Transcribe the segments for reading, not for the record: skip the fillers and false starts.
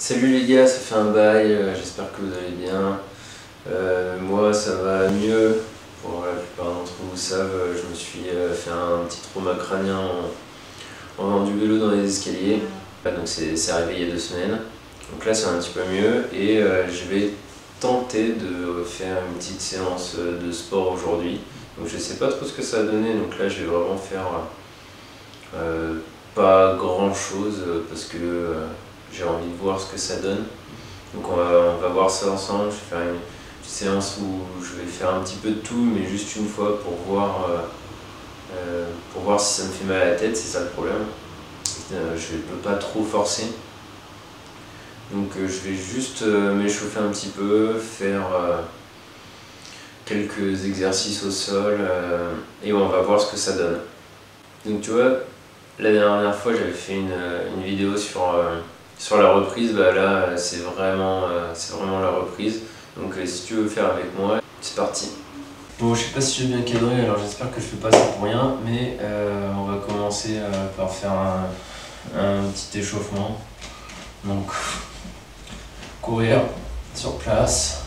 Salut les gars, ça fait un bail, j'espère que vous allez bien. Moi ça va mieux, pour la plupart d'entre vous savent, je me suis fait un petit trauma crânien en faisant du vélo dans les escaliers. Donc c'est arrivé il y a 2 semaines. Donc là c'est un petit peu mieux et je vais tenter de faire une petite séance de sport aujourd'hui. Donc je sais pas trop ce que ça va donner, donc là je vais vraiment faire pas grand chose parce que j'ai envie de voir ce que ça donne. Donc on va voir ça ensemble. Je vais faire une séance où je vais faire un petit peu de tout, mais juste une fois pour voir si ça me fait mal à la tête, c'est ça le problème. Je ne peux pas trop forcer. Donc je vais juste m'échauffer un petit peu, faire quelques exercices au sol et on va voir ce que ça donne. Donc tu vois, la dernière fois j'avais fait une vidéo sur la reprise, bah là c'est vraiment la reprise. Donc si tu veux faire avec moi, c'est parti. Bon, je sais pas si j'ai bien cadré, alors j'espère que je fais pas ça pour rien, mais on va commencer par faire un petit échauffement. Donc courir sur place.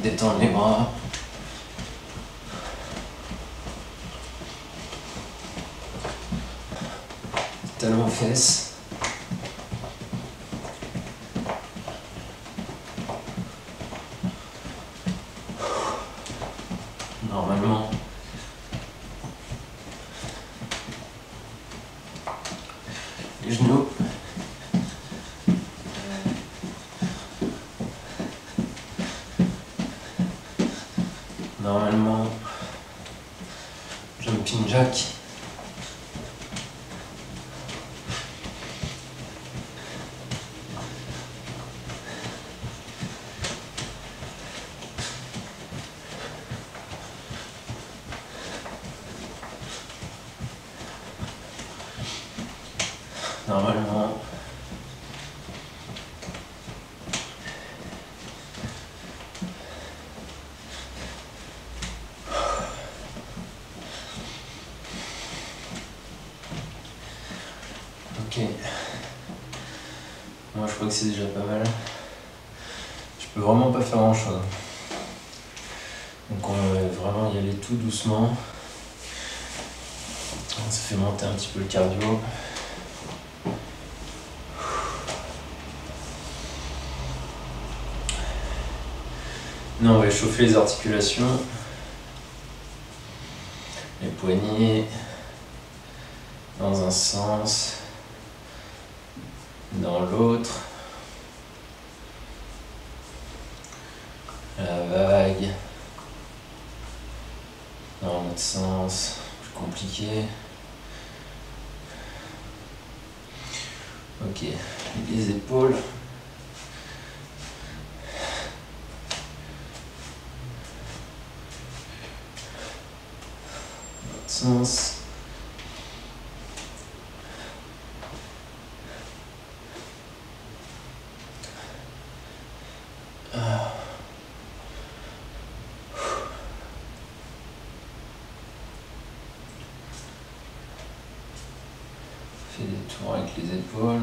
Détendre les bras. Talons aux fesses. Normalement. Les genoux. Normalement. Jumping jack. Normalement. Ok. Moi je crois que c'est déjà pas mal. Je peux vraiment pas faire grand chose. Donc on va vraiment y aller tout doucement. Ça fait monter un petit peu le cardio. Non, on va échauffer les articulations, les poignets, dans un sens, dans l'autre, la vague, dans l'autre sens, plus compliqué. Ok, les épaules. Sens. Fais des tours avec les épaules.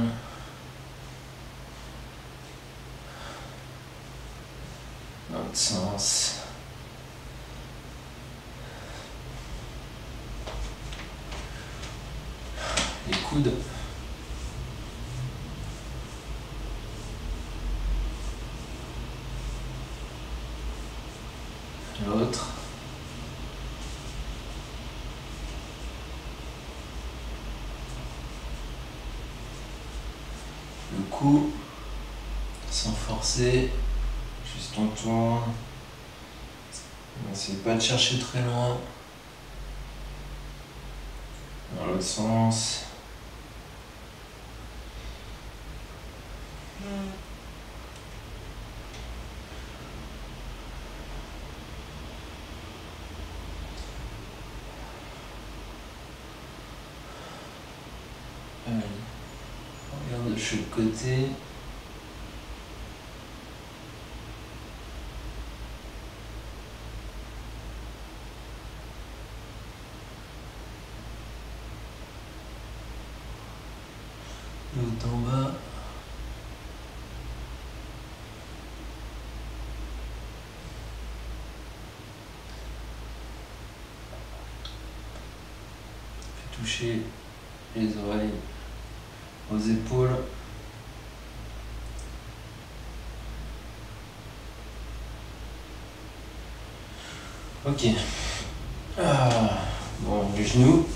Dans l'autre sens. Les coudes. L'autre. Le cou. Sans forcer. Juste on tourne. N'essayez pas de chercher très loin. Dans l'autre sens. Allez. Regarde de chaque côté. tout en bas. Toucher les oreilles aux épaules. Ok. Bon, les genoux.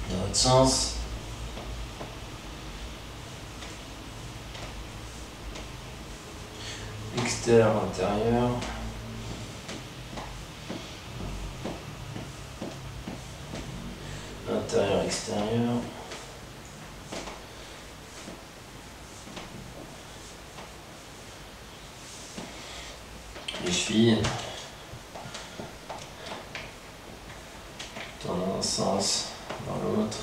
Dans l'autre sens. Extérieur, intérieur. Intérieur, extérieur. Les chevilles. Tourne dans un sens, dans l'autre.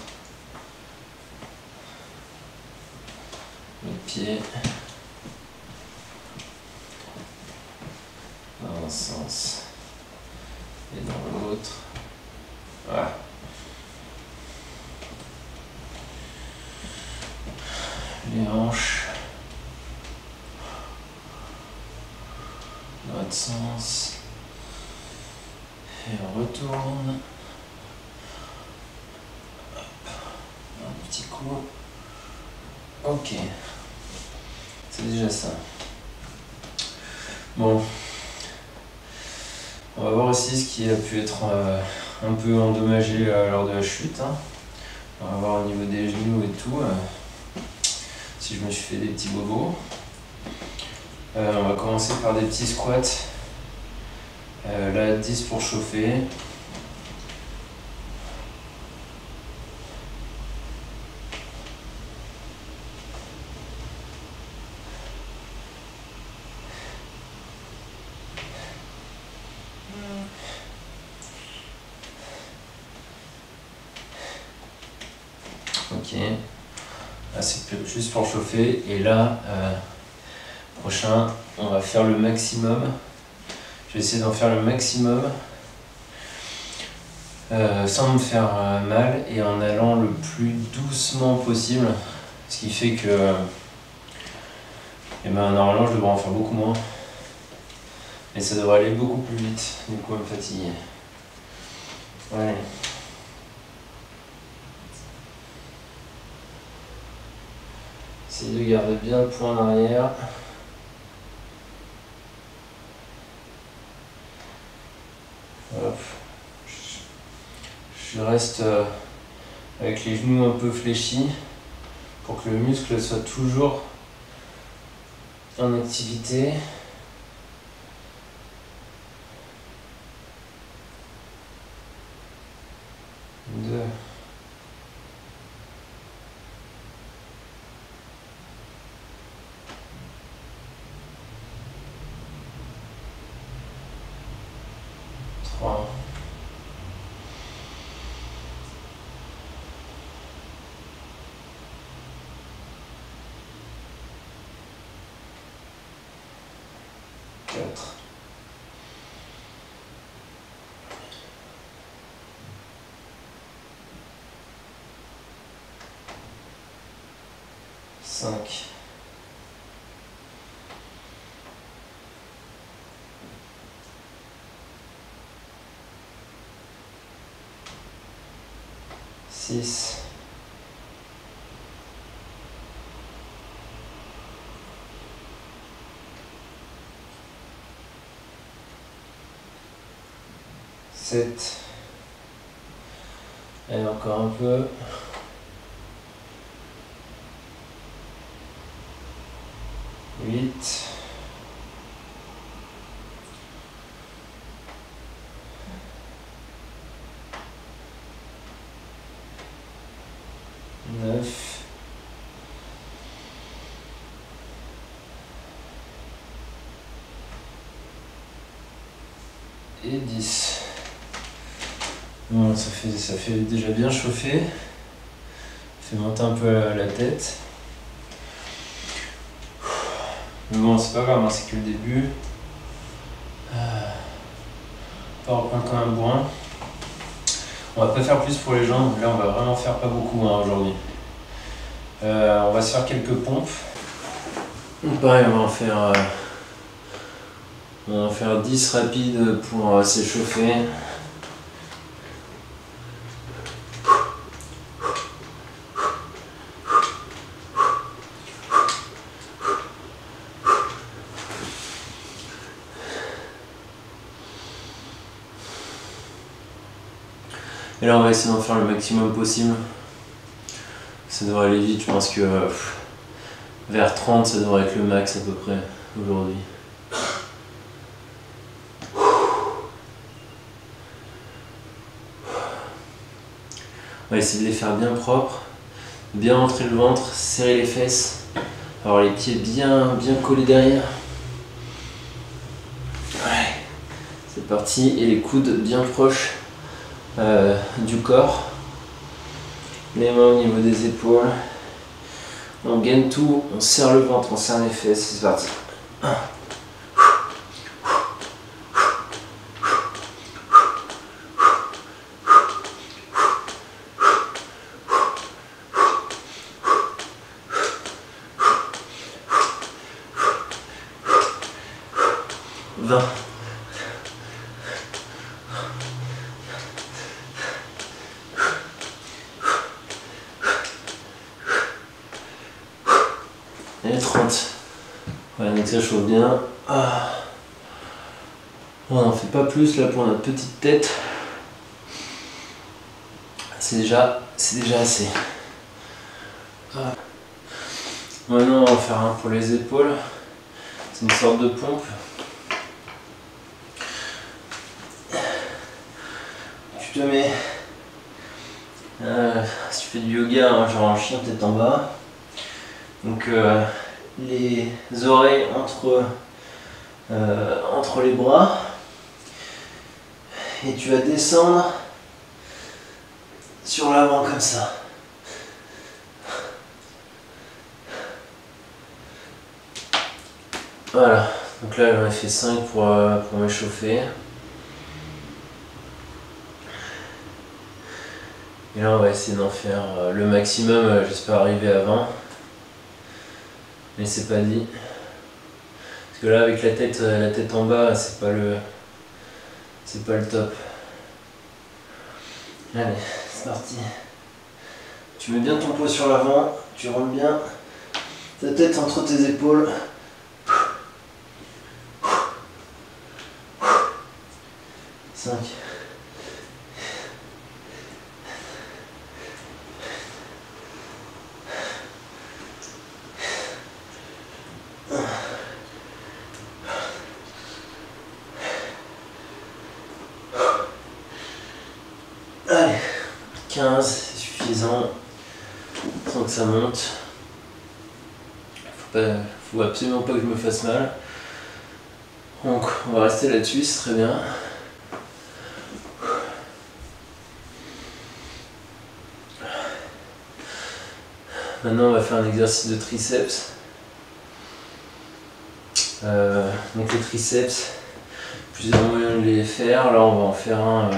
Les pieds. Dans un sens et dans l'autre. Voilà. Les hanches. Dans l'autre sens. Et on retourne. Hop. Un petit coup. Ok. C'est déjà ça. Bon. On va voir aussi ce qui a pu être un peu endommagé lors de la chute. On va voir au niveau des genoux et tout. Si je me suis fait des petits bobos. On va commencer par des petits squats. Là, 10 pour chauffer. Ok. Là, c'est juste pour chauffer. Et là, prochain, on va faire le maximum. Je vais essayer d'en faire le maximum sans me faire mal et en allant le plus doucement possible. Ce qui fait que normalement je devrais en faire beaucoup moins. Mais ça devrait aller beaucoup plus vite, du coup, à me fatiguer. Allez. Essayez de garder bien le poids en arrière. Hop. Je reste avec les genoux un peu fléchis pour que le muscle soit toujours en activité. 2. 3. 4. 5. 6. 7. Et encore un peu. 8. 9. Et 10. Bon, ça fait déjà bien chauffer. Ça fait monter un peu la tête. Mais bon, c'est pas grave, c'est que le début. Pas reprendre comme un bourrin. On va pas faire plus pour les jambes, là on va vraiment faire pas beaucoup hein, aujourd'hui. On va se faire quelques pompes. Pareil, on va en faire 10 rapides pour s'échauffer. Et là on va essayer d'en faire le maximum possible. Ça devrait aller vite, je pense que vers 30 ça devrait être le max à peu près aujourd'hui. On va essayer de les faire bien propres, bien rentrer le ventre, serrer les fesses, avoir les pieds bien collés derrière. Ouais. C'est parti, et les coudes bien proches du corps. Les mains au niveau des épaules. On gaine tout, on serre le ventre, on serre les fesses, c'est parti. 20. Et 30. Ouais, donc ça chauffe bien. Ah. On n'en fait pas plus là pour notre petite tête. C'est déjà assez. Ah. Maintenant on va en faire un pour les épaules. C'est une sorte de pompe. Tu te mets, si tu fais du yoga, hein, genre en chien tête en bas. Donc les oreilles entre les bras. Et tu vas descendre sur l'avant comme ça. Voilà, donc là j'en ai fait 5 pour m'échauffer. Et là on va essayer d'en faire le maximum, j'espère arriver avant. Mais c'est pas dit. Parce que là avec la tête en bas, c'est pas le top. Allez, c'est parti. Tu mets bien ton poids sur l'avant, tu rentres bien ta tête entre tes épaules. 5. Allez, 15, c'est suffisant, sans que ça monte. Faut absolument pas que je me fasse mal. Donc on va rester là-dessus, c'est très bien. Maintenant on va faire un exercice de triceps. Donc les triceps, plusieurs moyens de les faire. Là on va en faire un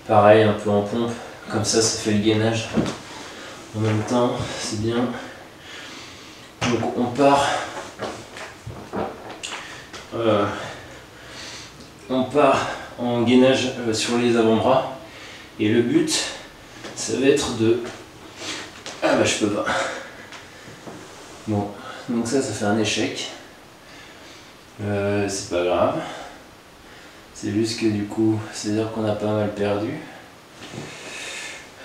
pareil, un peu en pompe, comme ça fait le gainage en même temps, c'est bien. Donc on part en gainage sur les avant-bras, et le but ça va être de... Ah bah je peux pas. Bon, donc ça fait un échec. C'est pas grave. C'est juste que du coup, c'est-à-dire qu'on a pas mal perdu.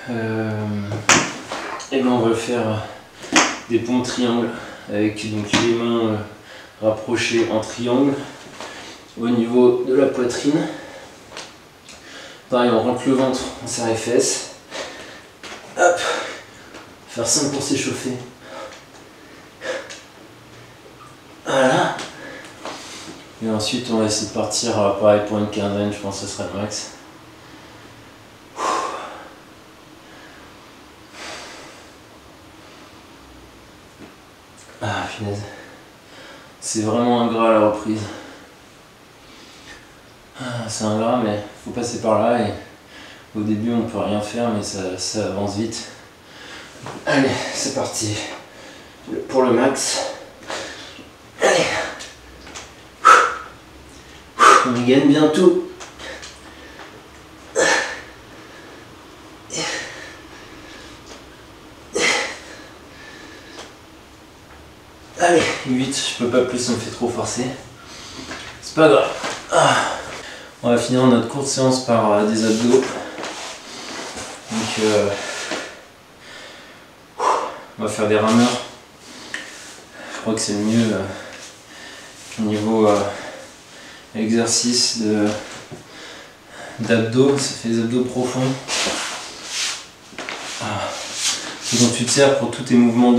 Et ben on va faire des pompes triangles avec donc les mains rapprochées en triangle au niveau de la poitrine. Pareil, on rentre le ventre, on serre les fesses. Hop, faire 5 pour s'échauffer. Voilà. Et ensuite on va essayer de partir pareil pour une quinzaine, je pense que ce sera le max. Ah finesse. C'est vraiment ingrat la reprise. C'est ingrat mais faut passer par là et Au début on peut rien faire mais ça avance vite. Allez, c'est parti. Pour le max. Allez. On y gagne bientôt. Allez, 8, je peux pas plus, ça me fait trop forcer. C'est pas grave. On va finir notre courte séance par des abdos. Donc on va faire des rameurs. Je crois que c'est le mieux au niveau exercice d'abdos. Ça fait des abdos profonds. Et donc tu te sers pour tous tes mouvements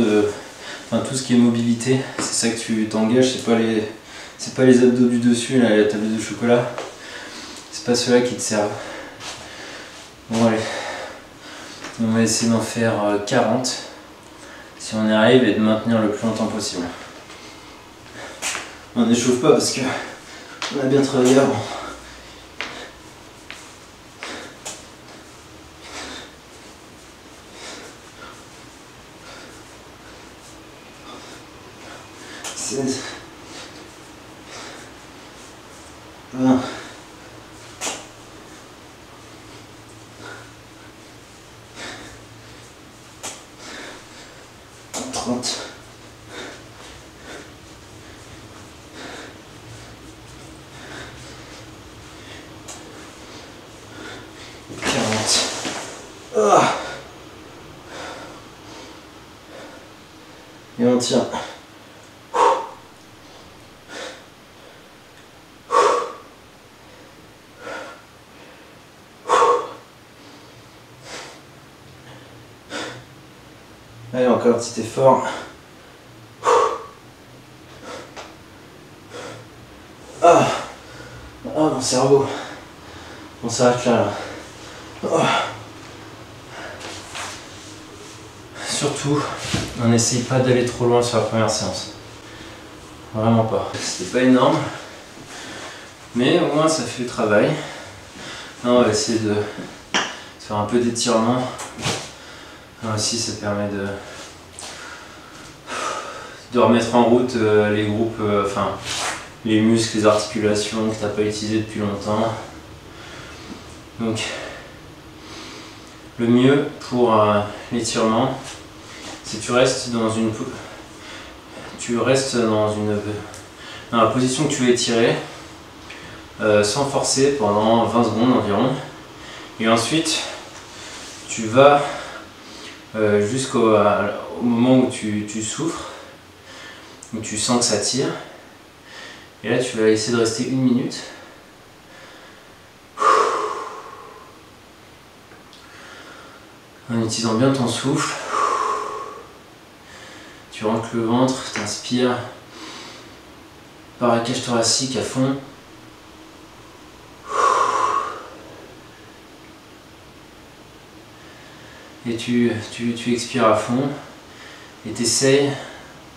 enfin tout ce qui est mobilité, c'est ça que tu t'engages, c'est pas les abdos du dessus, là, la tablette de chocolat, c'est pas ceux-là qui te servent. Bon allez, on va essayer d'en faire 40, si on y arrive, et de maintenir le plus longtemps possible. On n'échauffe pas parce que on a bien travaillé avant. Seize. 20. 30. 40. Et on tient. Allez, encore un petit effort. Mon cerveau. On s'arrête là. Surtout, on n'essaye pas d'aller trop loin sur la première séance. Vraiment pas. C'était pas énorme, mais au moins ça fait le travail. Là, on va essayer de faire un peu d'étirement. Là aussi, ça permet de remettre en route les groupes, enfin les muscles, les articulations que tu n'as pas utilisées depuis longtemps. Donc, le mieux pour l'étirement, c'est que tu restes dans la position que tu veux étirer, sans forcer pendant 20 secondes environ. Et ensuite, tu vas jusqu'au moment où tu souffres, où tu sens que ça tire. Et là, tu vas essayer de rester 1 minute. En utilisant bien ton souffle. Tu rentres le ventre, tu inspires par la cage thoracique à fond. Et tu expires à fond et tu essayes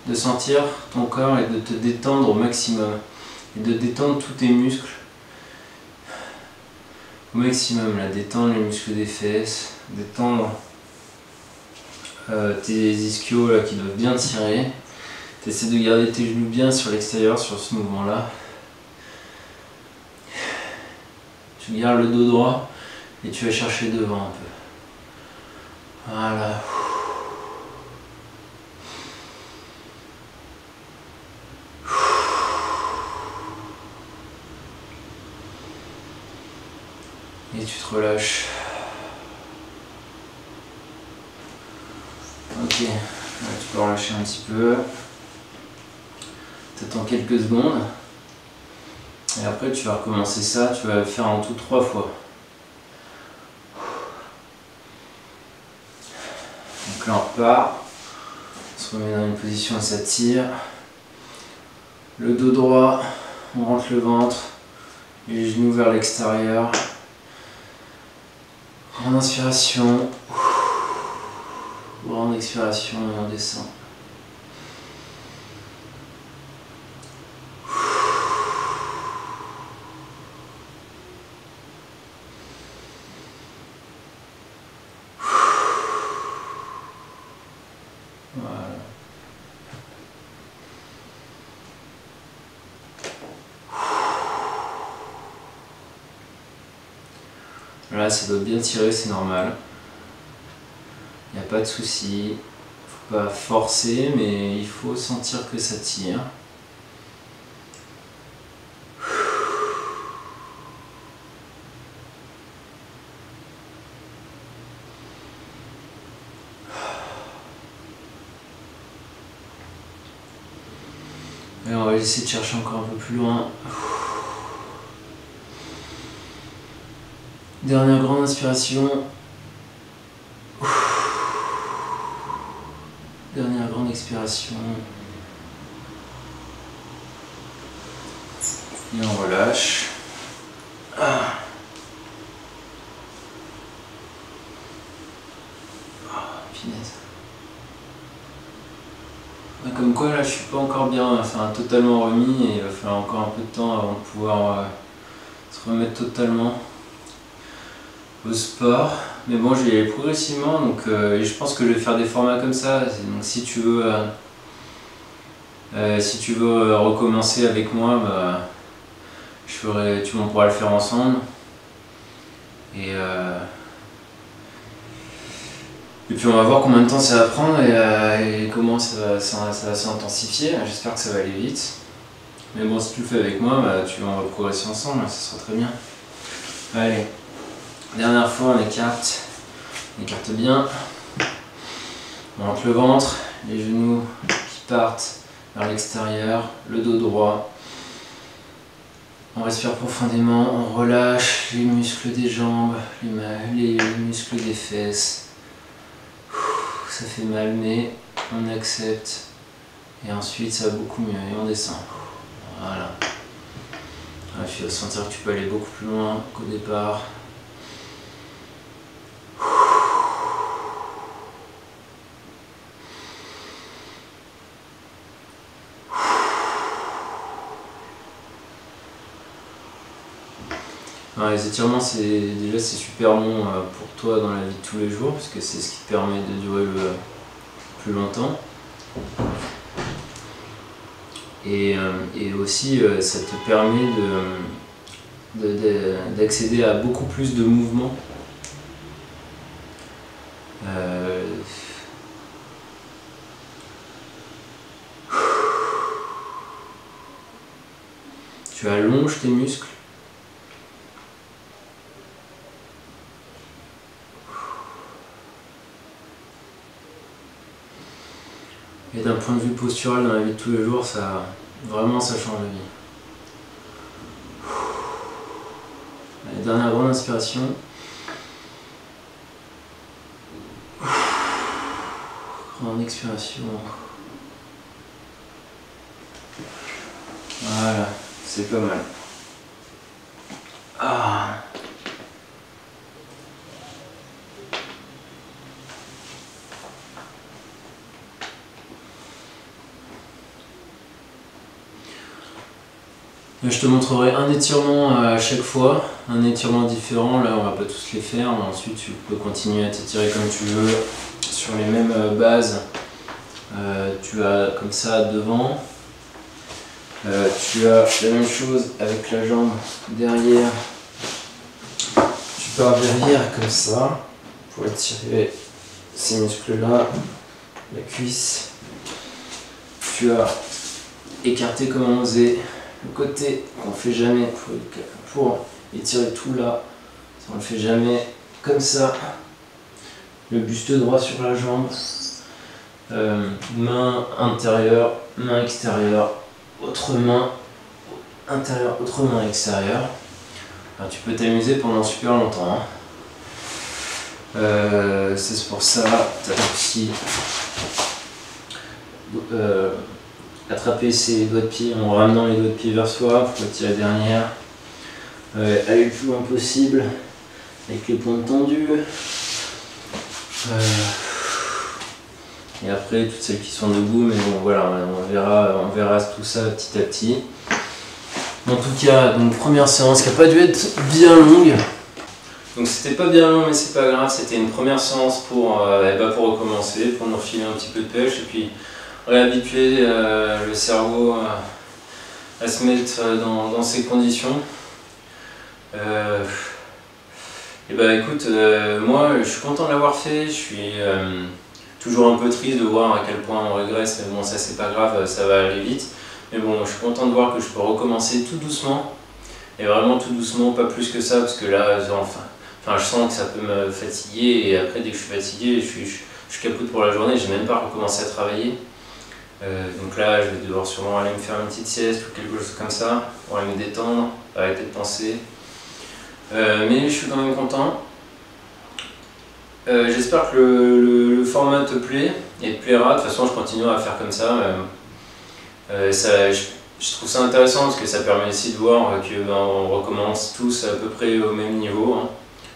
de sentir ton corps et de te détendre au maximum. Et de détendre tous tes muscles au maximum. Là, détendre les muscles des fesses, détendre tes ischios là, qui doivent bien tirer. Tu essaies de garder tes genoux bien sur l'extérieur sur ce mouvement-là. Tu gardes le dos droit et tu vas chercher devant un peu. Voilà. Et tu te relâches. Ok, là, tu peux relâcher un petit peu. Tu attends quelques secondes. Et après tu vas recommencer ça, tu vas le faire en tout 3 fois. Donc là on repart. On se remet dans une position où ça tire. Le dos droit, on rentre le ventre. Les genoux vers l'extérieur. Grande inspiration, grande expiration et on descend. Là, ça doit bien tirer, c'est normal. Il n'y a pas de souci. Faut pas forcer, mais il faut sentir que ça tire. Et on va essayer de chercher encore un peu plus loin. Dernière grande inspiration. Dernière grande expiration. Et on relâche. Ah. Oh, finesse. Comme quoi là je suis pas encore bien, enfin totalement remis et il va falloir encore un peu de temps avant de pouvoir se remettre totalement au sport. Mais bon, je vais y aller progressivement, donc et je pense que je vais faire des formats comme ça. Donc si tu veux recommencer avec moi, bah, on pourra le faire ensemble. Et puis on va voir combien de temps ça va prendre et comment ça va s'intensifier. J'espère que ça va aller vite. Mais bon, si tu le fais avec moi, bah, on va progresser ensemble, ça sera très bien. Allez, dernière fois, on écarte bien. On rentre le ventre, les genoux qui partent vers l'extérieur, le dos droit. On respire profondément, on relâche les muscles des jambes, les muscles des fesses. Ça fait mal, mais on accepte. Et ensuite, ça va beaucoup mieux et on descend. Voilà. Tu vas sentir que tu peux aller beaucoup plus loin qu'au départ. Alors, les étirements, c'est super bon pour toi dans la vie de tous les jours, parce que c'est ce qui te permet de durer le plus longtemps. Et aussi, ça te permet d'accéder à beaucoup plus de mouvements. Tu allonges tes muscles. Et d'un point de vue postural dans la vie de tous les jours, vraiment ça change la vie. Allez, dernière grande inspiration. Grande expiration. Voilà, c'est pas mal. Ah. Je te montrerai un étirement à chaque fois, un étirement différent. Là, on va pas tous les faire. Ensuite, tu peux continuer à t'étirer comme tu veux sur les mêmes bases. Tu as comme ça devant. Tu as la même chose avec la jambe derrière. Tu pars derrière comme ça pour étirer ces muscles-là, la cuisse. Tu as écarté comme on faisait. Le côté qu'on ne fait jamais pour étirer tout là, on ne le fait jamais comme ça. Le buste droit sur la jambe, main intérieure, main extérieure, autre main intérieure, autre main extérieure. Alors, tu peux t'amuser pendant super longtemps. C'est pour ça, tu as aussi attraper ses doigts de pied en ramenant les doigts de pied vers soi pour tirer derrière. Aller le plus loin possible avec les poings tendus. Et après toutes celles qui sont debout, mais bon voilà, on verra tout ça petit à petit. En tout cas, donc première séance qui n'a pas dû être bien longue. Donc c'était pas bien long, mais c'est pas grave, c'était une première séance pour recommencer, pour nous refiler un petit peu de pêche et puis réhabituer le cerveau à se mettre dans ces conditions. Et bah écoute, moi je suis content de l'avoir fait, je suis toujours un peu triste de voir à quel point on régresse, mais bon ça c'est pas grave, ça va aller vite. Mais bon, je suis content de voir que je peux recommencer tout doucement, et vraiment tout doucement, pas plus que ça, parce que là, enfin je sens que ça peut me fatiguer, et après dès que je suis fatigué, je suis capote pour la journée, j'ai même pas recommencé à travailler. Donc là, je vais devoir sûrement aller me faire une petite sieste ou quelque chose comme ça, pour aller me détendre, arrêter de penser. Mais je suis quand même content. J'espère que le format te plaît et te plaira. De toute façon, je continuerai à faire comme ça. Je trouve ça intéressant parce que ça permet aussi de voir que on recommence tous à peu près au même niveau. Hein.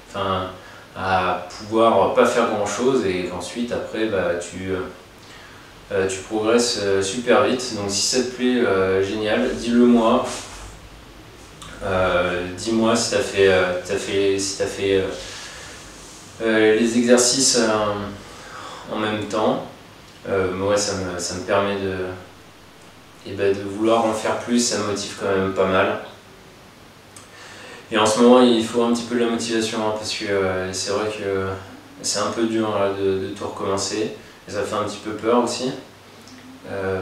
Enfin, à pouvoir pas faire grand chose et qu'ensuite, après, tu progresses super vite. Donc, si ça te plaît, génial, dis-le moi. Dis-moi si t'as fait les exercices en même temps. Moi ça me permet de vouloir en faire plus, ça me motive quand même pas mal. Et en ce moment il faut un petit peu de la motivation hein, parce que c'est vrai que c'est un peu dur là, de tout recommencer. Et ça fait un petit peu peur aussi.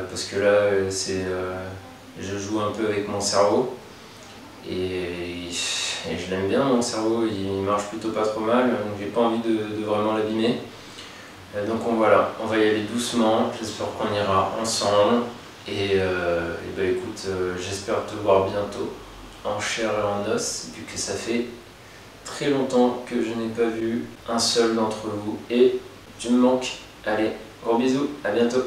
Parce que là je joue un peu avec mon cerveau. Et je l'aime bien mon cerveau, il marche plutôt pas trop mal, donc j'ai pas envie de vraiment l'abîmer. Donc voilà, on va y aller doucement, j'espère qu'on ira ensemble. Et bah écoute, j'espère te voir bientôt en chair et en os, vu que ça fait très longtemps que je n'ai pas vu un seul d'entre vous et tu me manques. Allez, gros bisous, à bientôt.